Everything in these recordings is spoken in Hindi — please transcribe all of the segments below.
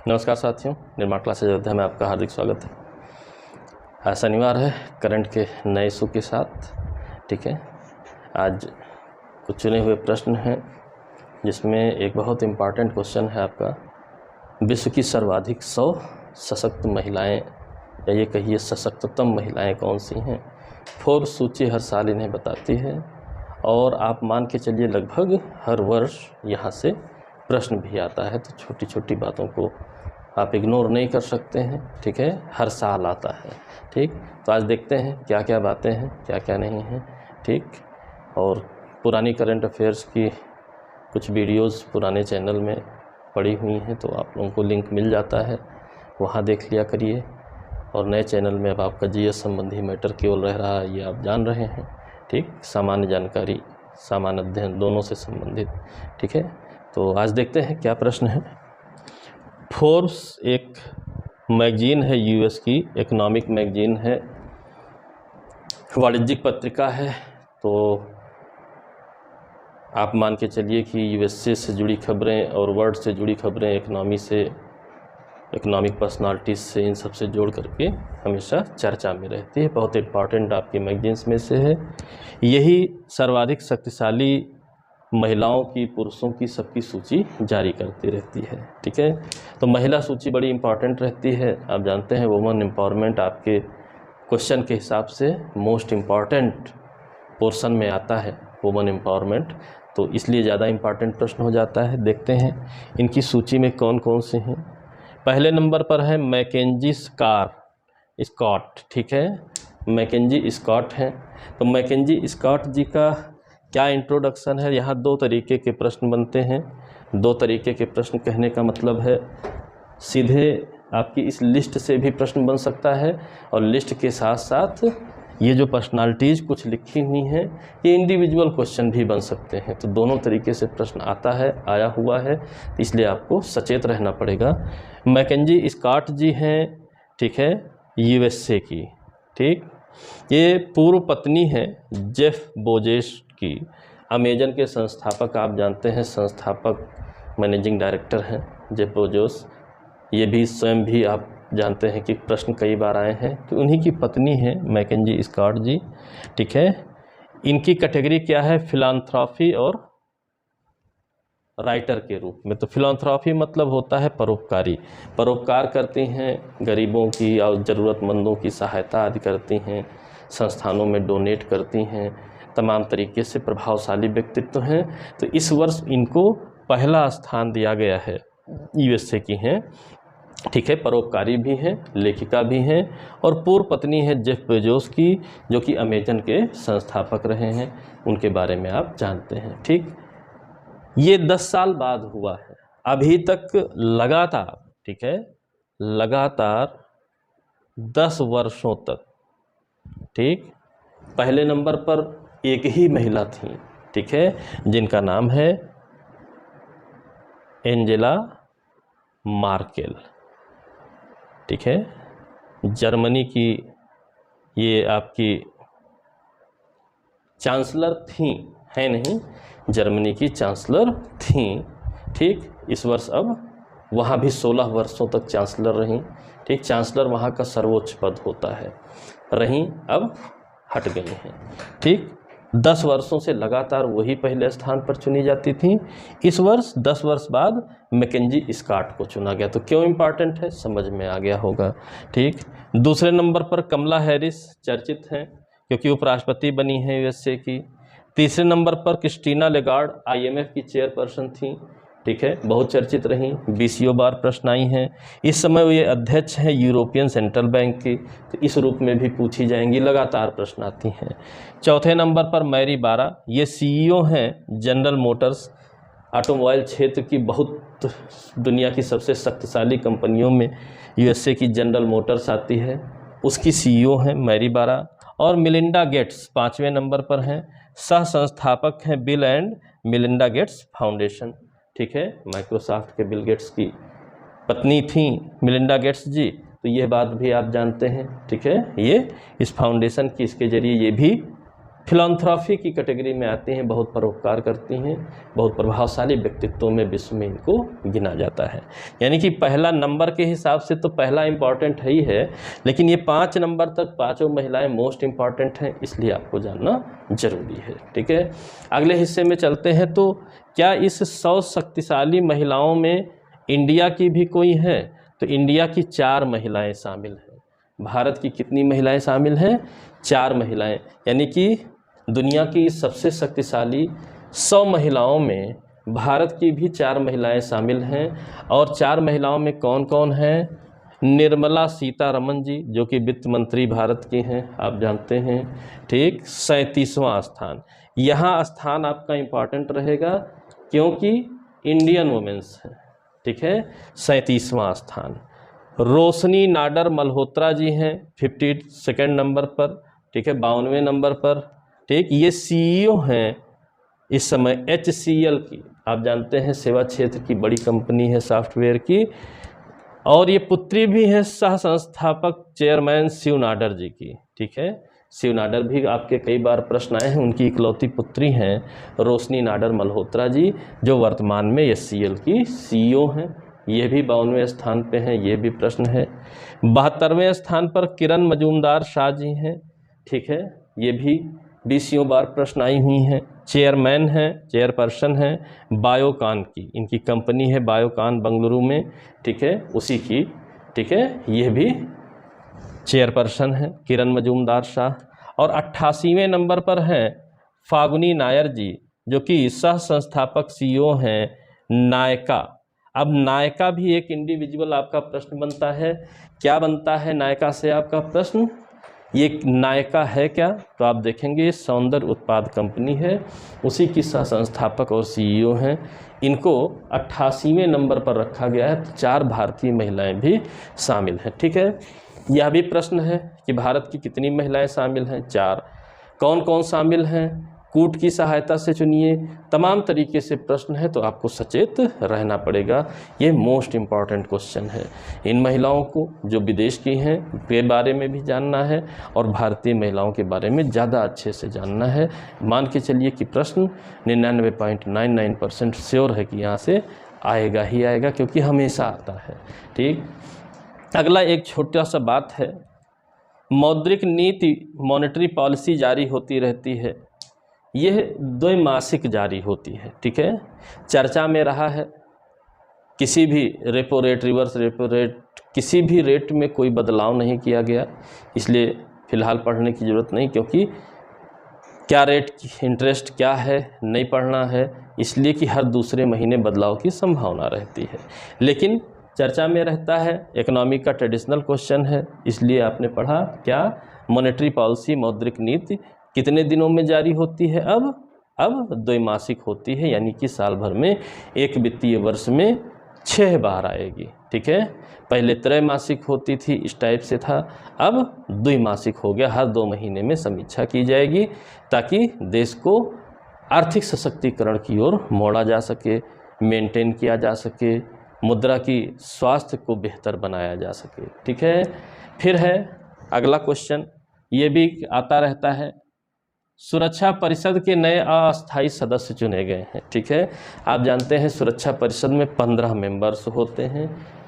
नमस्कार साथियों, निर्माण क्लासेज अयोध्या में आपका हार्दिक स्वागत है। आज शनिवार है, करंट के नए इशू के साथ। ठीक है, आज कुछ चुने हुए प्रश्न हैं जिसमें एक बहुत इम्पॉर्टेंट क्वेश्चन है आपका, विश्व की सर्वाधिक 100 सशक्त महिलाएं या ये कहिए सशक्ततम महिलाएं कौन सी हैं। फोर्ब्स सूची हर साल इन्हें बताती है और आप मान के चलिए लगभग हर वर्ष यहाँ से प्रश्न भी आता है, तो छोटी छोटी बातों को आप इग्नोर नहीं कर सकते हैं। ठीक है, हर साल आता है। ठीक, तो आज देखते हैं क्या क्या बातें हैं, क्या क्या नहीं हैं। ठीक, और पुरानी करंट अफेयर्स की कुछ वीडियोस पुराने चैनल में पड़ी हुई हैं, तो आप लोगों को लिंक मिल जाता है, वहाँ देख लिया करिए। और नए चैनल में अब आपका जीएस संबंधी मैटर केवल रह रहा है, ये आप जान रहे हैं। ठीक, सामान्य जानकारी, सामान्य अध्ययन दोनों से संबंधित। ठीक है, तो आज देखते हैं क्या प्रश्न है। फोर्ब्स एक मैगजीन है, यूएस की इकोनॉमिक मैगजीन है, वाणिज्यिक पत्रिका है। तो आप मान के चलिए कि यूएसए से जुड़ी खबरें और वर्ल्ड से जुड़ी खबरें, इकोनॉमी से, इकोनॉमिक पर्सनालिटीज़ से, इन सब से जोड़ करके हमेशा चर्चा में रहती है। बहुत इम्पॉर्टेंट आपकी मैगजीन्स में से है। यही सर्वाधिक शक्तिशाली महिलाओं की, पुरुषों की, सबकी सूची जारी करती रहती है। ठीक है, तो महिला सूची बड़ी इंपॉर्टेंट रहती है। आप जानते हैं वुमेन एम्पावरमेंट आपके क्वेश्चन के हिसाब से मोस्ट इम्पॉर्टेंट पोर्शन में आता है, वुमेन एम्पावरमेंट, तो इसलिए ज़्यादा इम्पॉर्टेंट प्रश्न हो जाता है। देखते हैं इनकी सूची में कौन कौन से हैं। पहले नंबर पर है मैकेंजी स्कॉट। ठीक है, मैकेंजी स्कॉट हैं। तो मैकेंजी स्कॉट जी का क्या इंट्रोडक्शन है। यहाँ दो तरीके के प्रश्न बनते हैं। दो तरीके के प्रश्न कहने का मतलब है सीधे आपकी इस लिस्ट से भी प्रश्न बन सकता है, और लिस्ट के साथ साथ ये जो पर्सनालिटीज़ कुछ लिखी हुई हैं, ये इंडिविजुअल क्वेश्चन भी बन सकते हैं। तो दोनों तरीके से प्रश्न आता है, आया हुआ है, इसलिए आपको सचेत रहना पड़ेगा। मैकेंजी स्कॉट जी हैं, ठीक है, यूएसए की। ठीक, ये पूर्व पत्नी है जेफ बेजोस की। अमेजन के संस्थापक आप जानते हैं, संस्थापक मैनेजिंग डायरेक्टर हैं जेफ बेजोस। ये भी स्वयं भी आप जानते हैं कि प्रश्न कई बार आए हैं, तो उन्हीं की पत्नी है मैकेंजी स्कॉट जी। ठीक है, इनकी कैटेगरी क्या है, फिलांथ्रॉफी और राइटर के रूप में। तो फिलांथ्रॉफी मतलब होता है परोपकारी, परोपकार करती हैं, गरीबों की और ज़रूरतमंदों की सहायता आदि करती हैं, संस्थानों में डोनेट करती हैं, तमाम तरीके से प्रभावशाली व्यक्तित्व हैं। तो इस वर्ष इनको पहला स्थान दिया गया है, यूएसए की हैं। ठीक है, परोपकारी भी हैं, लेखिका भी हैं, और पूर्व पत्नी है जेफ बेजोस की, जो कि अमेजन के संस्थापक रहे हैं। उनके बारे में आप जानते हैं। ठीक, ये 10 साल बाद हुआ है। अभी तक लगातार, ठीक है, लगातार 10 वर्षों तक, ठीक, पहले नंबर पर एक ही महिला थी, ठीक है, जिनका नाम है एंजेला मार्केल। ठीक है, जर्मनी की ये आपकी चांसलर थी, है नहीं, जर्मनी की चांसलर थी। ठीक, इस वर्ष अब वहाँ भी 16 वर्षों तक चांसलर रहीं। ठीक, चांसलर वहाँ का सर्वोच्च पद होता है, रहीं, अब हट गई हैं। ठीक, 10 वर्षों से लगातार वही पहले स्थान पर चुनी जाती थी। इस वर्ष 10 वर्ष बाद मैकेंजी स्कॉट को चुना गया। तो क्यों इम्पॉर्टेंट है, समझ में आ गया होगा। ठीक, दूसरे नंबर पर कमला हैरिस चर्चित हैं, क्योंकि उपराष्ट्रपति बनी हैं यूएसए की। तीसरे नंबर पर क्रिस्टीना लेगार्ड आईएमएफ की चेयरपर्सन थी। ठीक है, बहुत चर्चित रहीं, 20 बार प्रश्न आई हैं। इस समय वो ये अध्यक्ष हैं यूरोपियन सेंट्रल बैंक की, तो इस रूप में भी पूछी जाएंगी, लगातार प्रश्न आती हैं। चौथे नंबर पर मैरी बारा, ये सीईओ हैं जनरल मोटर्स, ऑटोमोबाइल क्षेत्र की बहुत दुनिया की सबसे शक्तिशाली कंपनियों में यूएसए की जनरल मोटर्स आती है, उसकी सीईओ हैं मैरी बारा। और मिलिंडा गेट्स 5वें नंबर पर हैं, सह संस्थापक हैं bill and Melinda Gates foundation. ठीक है, माइक्रोसॉफ्ट के बिल गेट्स की पत्नी थी मिलिंडा गेट्स जी, तो यह बात भी आप जानते हैं। ठीक है, ये इस फाउंडेशन की, इसके जरिए ये भी फिलैंथ्रोपी की कैटेगरी में आती हैं, बहुत परोपकार करती हैं, बहुत प्रभावशाली व्यक्तित्वों में विश्व में इनको गिना जाता है। यानी कि पहला नंबर के हिसाब से तो पहला इम्पॉर्टेंट है ही है, लेकिन ये 5 नंबर तक पांचों महिलाएं मोस्ट इम्पॉर्टेंट हैं, इसलिए आपको जानना जरूरी है। ठीक है, अगले हिस्से में चलते हैं। तो क्या इस 100 शक्तिशाली महिलाओं में इंडिया की भी कोई है? तो इंडिया की 4 महिलाएं शामिल हैं। भारत की कितनी महिलाएं शामिल हैं? 4 महिलाएं। यानी कि दुनिया की सबसे शक्तिशाली 100 महिलाओं में भारत की भी 4 महिलाएं शामिल हैं। और 4 महिलाओं में कौन कौन हैं? निर्मला सीतारमण जी, जो कि वित्त मंत्री भारत की हैं, आप जानते हैं। ठीक, 37वां स्थान। यहाँ स्थान आपका इम्पॉर्टेंट रहेगा क्योंकि इंडियन वुमेन्स हैं। ठीक है, 37वां स्थान। रोशनी नाडर मल्होत्रा जी हैं 52 नंबर पर। ठीक है, 52वें नंबर पर। ठीक, ये CEO हैं इस समय HCL की, आप जानते हैं सेवा क्षेत्र की बड़ी कंपनी है सॉफ्टवेयर की। और ये पुत्री भी हैं सह संस्थापक चेयरमैन शिव नाडर जी की। ठीक है, शिव नाडर भी आपके कई बार प्रश्न आए हैं, उनकी इकलौती पुत्री हैं रोशनी नाडर मल्होत्रा जी, जो वर्तमान में HCL की CEO हैं। ये भी 52वें स्थान पे हैं, ये भी प्रश्न है। 72वें स्थान पर किरण मजूमदार शाह जी हैं। ठीक है, ये भी 20 बार प्रश्न आई हुई हैं। चेयरमैन हैं, चेयरपर्सन हैं बायोकान की, इनकी कंपनी है बायोकान बेंगलुरु में। ठीक है, उसी की। ठीक है, ये भी चेयरपर्सन हैं किरण मजूमदार शाह। और 88वें नंबर पर हैं फागुनी नायर जी, जो कि सह संस्थापक CEO हैं नायका। अब नायका भी एक इंडिविजुअल आपका प्रश्न बनता है। क्या बनता है नायका से आपका प्रश्न? ये नायका है क्या? तो आप देखेंगे सौंदर्य उत्पाद कंपनी है, उसी की सह संस्थापक और CEO हैं। इनको 88वें नंबर पर रखा गया है। तो 4 भारतीय महिलाएं भी शामिल हैं। ठीक है, यह भी प्रश्न है कि भारत की कितनी महिलाएं शामिल हैं? 4। कौन कौन शामिल हैं? कूट की सहायता से चुनिए। तमाम तरीके से प्रश्न है, तो आपको सचेत रहना पड़ेगा। ये मोस्ट इम्पॉर्टेंट क्वेश्चन है। इन महिलाओं को जो विदेश की हैं के बारे में भी जानना है और भारतीय महिलाओं के बारे में ज़्यादा अच्छे से जानना है। मान के चलिए कि प्रश्न 99.99% श्योर है कि यहाँ से आएगा ही आएगा, क्योंकि हमेशा आता है। ठीक, अगला एक छोटा सा बात है, मौद्रिक नीति मॉनेटरी पॉलिसी जारी होती रहती है। यह द्वैमासिक जारी होती है। ठीक है, चर्चा में रहा है किसी भी repo rate, reverse repo rate, किसी भी रेट में कोई बदलाव नहीं किया गया, इसलिए फ़िलहाल पढ़ने की ज़रूरत नहीं, क्योंकि क्या रेट इंटरेस्ट क्या है नहीं पढ़ना है, इसलिए कि हर दूसरे महीने बदलाव की संभावना रहती है। लेकिन चर्चा में रहता है, इकोनॉमी का ट्रेडिशनल क्वेश्चन है, इसलिए आपने पढ़ा क्या? मॉनेटरी पॉलिसी मौद्रिक नीति कितने दिनों में जारी होती है? अब द्वैमासिक होती है, यानी कि साल भर में एक वित्तीय वर्ष में 6 बार आएगी। ठीक है, पहले त्रैमासिक होती थी, इस टाइप से था, अब द्विमासिक हो गया। हर 2 महीने में समीक्षा की जाएगी, ताकि देश को आर्थिक सशक्तिकरण की ओर मोड़ा जा सके, मेंटेन किया जा सके, मुद्रा की स्वास्थ्य को बेहतर बनाया जा सके। ठीक है, फिर है अगला क्वेश्चन, ये भी आता रहता है, सुरक्षा परिषद के नए अस्थायी सदस्य चुने गए हैं। ठीक है, आप जानते हैं सुरक्षा परिषद में 15 मेंबर्स होते हैं,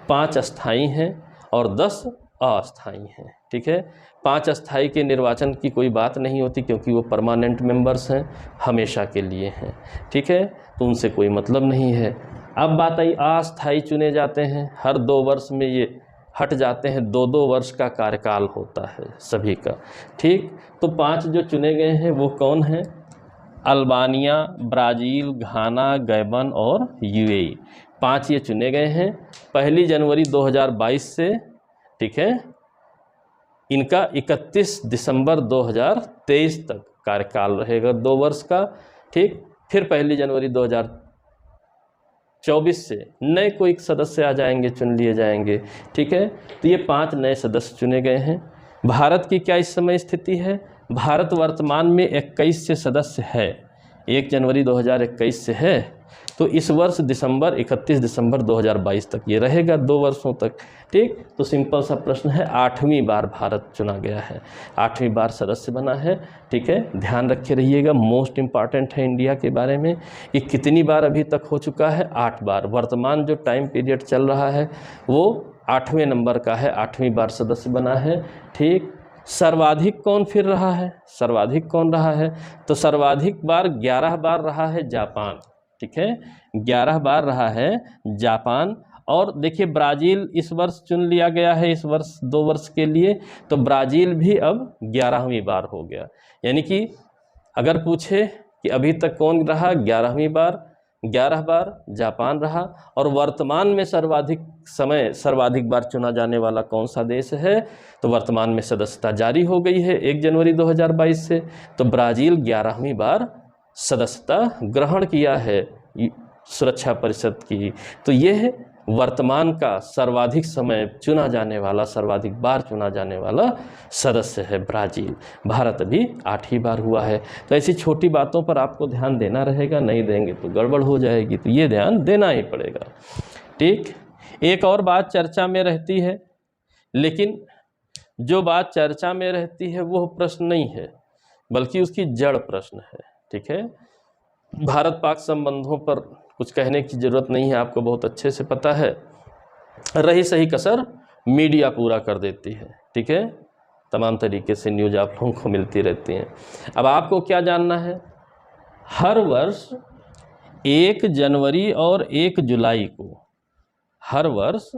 5 अस्थायी हैं और 10 अस्थायी हैं। ठीक है, 5 अस्थायी के निर्वाचन की कोई बात नहीं होती, क्योंकि वो परमानेंट मेंबर्स हैं, हमेशा के लिए हैं। ठीक है, तो उनसे कोई मतलब नहीं है। अब बात आई अस्थायी चुने जाते हैं, हर 2 वर्ष में ये हट जाते हैं, 2-2 वर्ष का कार्यकाल होता है सभी का। ठीक, तो 5 जो चुने गए हैं वो कौन हैं? अल्बानिया, ब्राज़ील, घाना, गैबन और UAE, 5 ये चुने गए हैं 1 जनवरी 2022 से। ठीक है, इनका 31 दिसंबर 2023 तक कार्यकाल रहेगा 2 वर्ष का। ठीक, फिर 1 जनवरी 2024 से नए कोई सदस्य आ जाएंगे, चुन लिए जाएंगे। ठीक है, तो ये 5 नए सदस्य चुने गए हैं। भारत की क्या इस समय स्थिति है? भारत वर्तमान में 21 से सदस्य है, 1 जनवरी 2021 से है तो इस वर्ष 31 दिसंबर 2022 तक ये रहेगा, 2 वर्षों तक। ठीक, तो सिंपल सा प्रश्न है, 8वीं बार भारत चुना गया है, 8वीं बार सदस्य बना है। ठीक है, ध्यान रखे रहिएगा, मोस्ट इम्पॉर्टेंट है इंडिया के बारे में कि कितनी बार अभी तक हो चुका है, 8 बार। वर्तमान जो टाइम पीरियड चल रहा है वो 8वें नंबर का है, 8वीं बार सदस्य बना है। ठीक, सर्वाधिक कौन फिर रहा है, सर्वाधिक कौन रहा है, तो सर्वाधिक बार 11 बार रहा है जापान। ठीक है, 11 बार रहा है जापान। और देखिए ब्राज़ील इस वर्ष चुन लिया गया है, इस वर्ष 2 वर्ष के लिए, तो ब्राज़ील भी अब 11वीं बार हो गया। यानी कि अगर पूछे कि अभी तक कौन रहा 11वीं बार, 11 बार जापान रहा। और वर्तमान में सर्वाधिक बार चुना जाने वाला कौन सा देश है, तो वर्तमान में सदस्यता जारी हो गई है 1 जनवरी 2022 से, तो ब्राज़ील 11वीं बार सदस्यता ग्रहण किया है सुरक्षा परिषद की। तो ये है वर्तमान का सर्वाधिक समय चुना जाने वाला, सर्वाधिक बार चुना जाने वाला सदस्य है ब्राज़ील। भारत अभी 8वीं बार हुआ है। तो ऐसी छोटी बातों पर आपको ध्यान देना रहेगा, नहीं देंगे तो गड़बड़ हो जाएगी, तो ये ध्यान देना ही पड़ेगा। ठीक, एक और बात चर्चा में रहती है, लेकिन जो बात चर्चा में रहती है वो प्रश्न नहीं है, बल्कि उसकी जड़ प्रश्न है। ठीक है, भारत पाक संबंधों पर कुछ कहने की ज़रूरत नहीं है, आपको बहुत अच्छे से पता है। रही सही कसर मीडिया पूरा कर देती है। ठीक है, तमाम तरीके से न्यूज़ आप लोगों को मिलती रहती हैं। अब आपको क्या जानना है, हर वर्ष 1 जनवरी और 1 जुलाई को, हर वर्ष,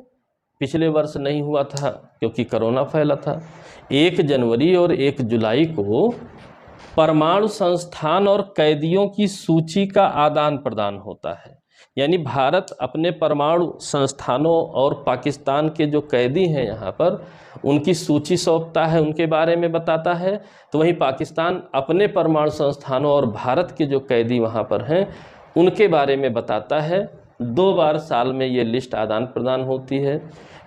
पिछले वर्ष नहीं हुआ था क्योंकि कोरोना फैला था, 1 जनवरी और 1 जुलाई को परमाणु संस्थान और कैदियों की सूची का आदान प्रदान होता है। यानी भारत अपने परमाणु संस्थानों और पाकिस्तान के जो कैदी हैं यहाँ पर, उनकी सूची सौंपता है, उनके बारे में बताता है। तो वहीं पाकिस्तान अपने परमाणु संस्थानों और भारत के जो कैदी वहाँ पर हैं उनके बारे में बताता है। 2 बार साल में ये लिस्ट आदान प्रदान होती है।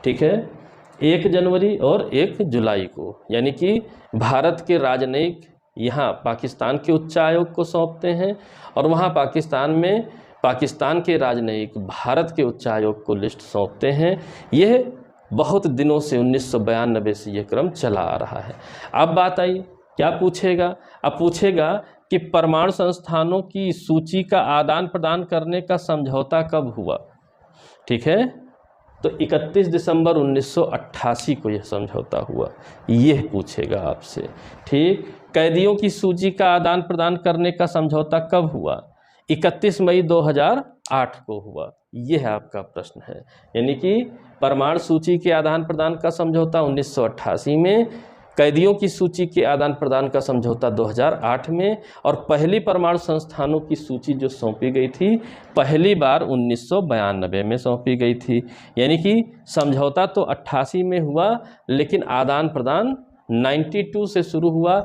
ठीक है, 1 जनवरी और 1 जुलाई को, यानी कि भारत के राजनयिक यहाँ पाकिस्तान के उच्चायोग को सौंपते हैं और वहाँ पाकिस्तान में पाकिस्तान के राजनयिक भारत के उच्चायोग को लिस्ट सौंपते हैं। यह बहुत दिनों से 1992 से ये क्रम चला आ रहा है। अब बात आई, क्या पूछेगा, अब पूछेगा कि परमाणु संस्थानों की सूची का आदान प्रदान करने का समझौता कब हुआ। ठीक है, तो 31 दिसंबर 1988 को यह समझौता हुआ, यह पूछेगा आपसे। ठीक, कैदियों की सूची का आदान प्रदान करने का समझौता कब हुआ, 31 मई 2008 को हुआ, यह आपका प्रश्न है। यानी कि परमाणु सूची के आदान प्रदान का समझौता 1988 में, कैदियों की सूची के आदान प्रदान का समझौता 2008 में, और पहली परमाणु संस्थानों की सूची जो सौंपी गई थी पहली बार 1992 में सौंपी गई थी। यानी कि समझौता तो 88 में हुआ, लेकिन आदान प्रदान 92 से शुरू हुआ,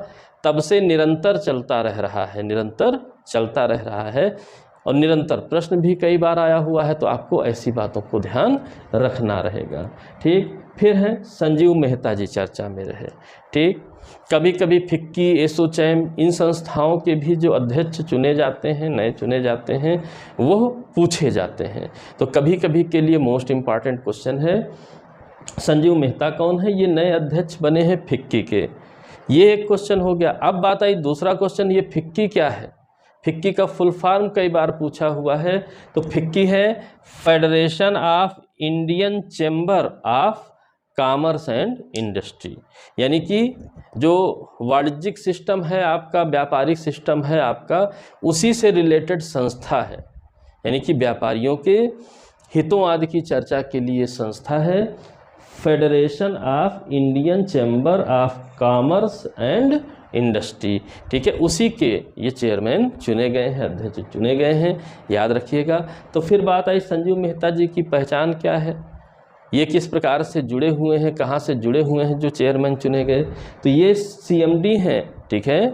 तब से निरंतर चलता रह रहा है, निरंतर चलता रह रहा है। और निरंतर प्रश्न भी कई बार आया हुआ है, तो आपको ऐसी बातों को ध्यान रखना रहेगा। ठीक, फिर हैं संजीव मेहता जी चर्चा में रहे। ठीक, कभी कभी फिक्की, एसोचैम, इन संस्थाओं के भी जो अध्यक्ष चुने जाते हैं, नए चुने जाते हैं, वो पूछे जाते हैं। तो कभी कभी के लिए मोस्ट इम्पॉर्टेंट क्वेश्चन है, संजीव मेहता कौन है, ये नए अध्यक्ष बने हैं फिक्की के, ये एक क्वेश्चन हो गया। अब बात आई दूसरा क्वेश्चन, ये फिक्की क्या है, फिक्की का फुल फॉर्म कई बार पूछा हुआ है। तो फिक्की है federation of Indian chamber of commerce and industry. यानी कि जो वाणिज्यिक सिस्टम है आपका, व्यापारिक सिस्टम है आपका, उसी से रिलेटेड संस्था है। यानी कि व्यापारियों के हितों आदि की चर्चा के लिए संस्था है, federation of Indian chamber of commerce and industry. ठीक है, उसी के ये चेयरमैन चुने गए हैं, अध्यक्ष चुने गए हैं, याद रखिएगा। तो फिर बात आई संजीव मेहता जी की पहचान क्या है, ये किस प्रकार से जुड़े हुए हैं, कहाँ से जुड़े हुए हैं जो चेयरमैन चुने गए। तो ये CMD हैं। ठीक है,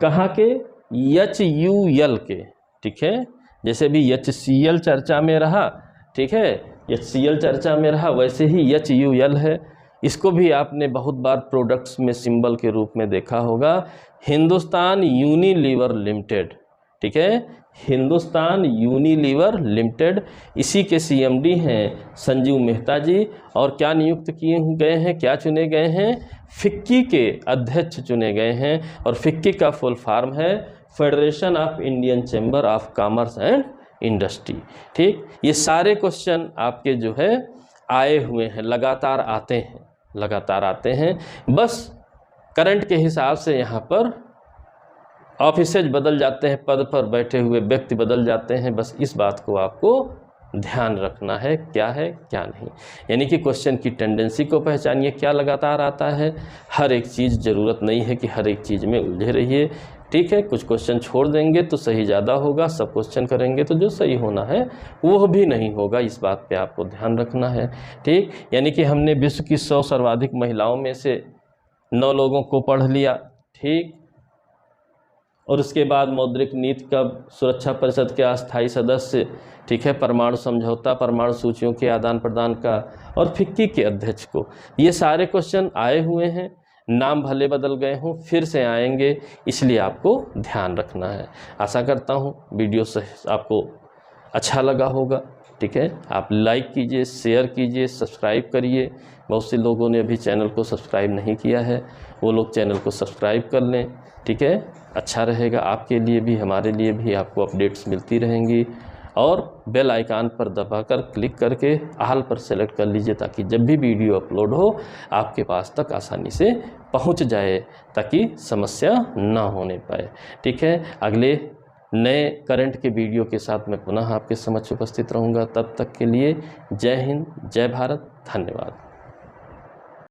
कहाँ के, HUL के। ठीक है, जैसे भी HCL चर्चा में रहा, ठीक है, HCL चर्चा में रहा, वैसे ही HUL है। इसको भी आपने बहुत बार प्रोडक्ट्स में सिंबल के रूप में देखा होगा, हिंदुस्तान यूनिलीवर लिमिटेड। ठीक है, हिंदुस्तान यूनिलीवर लिमिटेड। इसी के सीएमडी हैं संजीव मेहता जी। और क्या नियुक्त किए गए हैं, क्या चुने गए हैं, फिक्की के अध्यक्ष चुने गए हैं। और फिक्की का फुल फॉर्म है federation of Indian chamber of commerce and industry. ठीक, ये सारे क्वेश्चन आपके जो है आए हुए हैं, लगातार आते हैं। बस करंट के हिसाब से यहाँ पर ऑफिसेज बदल जाते हैं, पद पर बैठे हुए व्यक्ति बदल जाते हैं। बस इस बात को आपको ध्यान रखना है क्या नहीं। यानी कि क्वेश्चन की टेंडेंसी को पहचानिए, क्या लगातार आता है। हर एक चीज़, ज़रूरत नहीं है कि हर एक चीज़ में उलझे रहिए। ठीक है, कुछ क्वेश्चन छोड़ देंगे तो सही ज़्यादा होगा, सब क्वेश्चन करेंगे तो जो सही होना है वो भी नहीं होगा। इस बात पे आपको ध्यान रखना है। ठीक, यानी कि हमने विश्व की 100 सर्वाधिक महिलाओं में से 9 लोगों को पढ़ लिया। ठीक, और उसके बाद मौद्रिक नीति का सुरक्षा परिषद के अस्थायी सदस्य, ठीक है, परमाणु समझौता, परमाणु सूचियों के आदान प्रदान का, और फिक्की के अध्यक्ष को। ये सारे क्वेश्चन आए हुए हैं, नाम भले बदल गए हों, फिर से आएंगे, इसलिए आपको ध्यान रखना है। आशा करता हूँ वीडियो से आपको अच्छा लगा होगा। ठीक है, आप लाइक कीजिए, शेयर कीजिए, सब्सक्राइब करिए। बहुत से लोगों ने अभी चैनल को सब्सक्राइब नहीं किया है, वो लोग चैनल को सब्सक्राइब कर लें। ठीक है, अच्छा रहेगा आपके लिए भी, हमारे लिए भी। आपको अपडेट्स मिलती रहेंगी। और बेल आइकन पर दबाकर क्लिक करके ऑल पर सेलेक्ट कर लीजिए, ताकि जब भी वीडियो अपलोड हो आपके पास तक आसानी से पहुंच जाए, ताकि समस्या ना होने पाए। ठीक है, अगले नए करंट के वीडियो के साथ मैं पुनः आपके समक्ष उपस्थित रहूँगा। तब तक के लिए जय हिंद, जय भारत, धन्यवाद।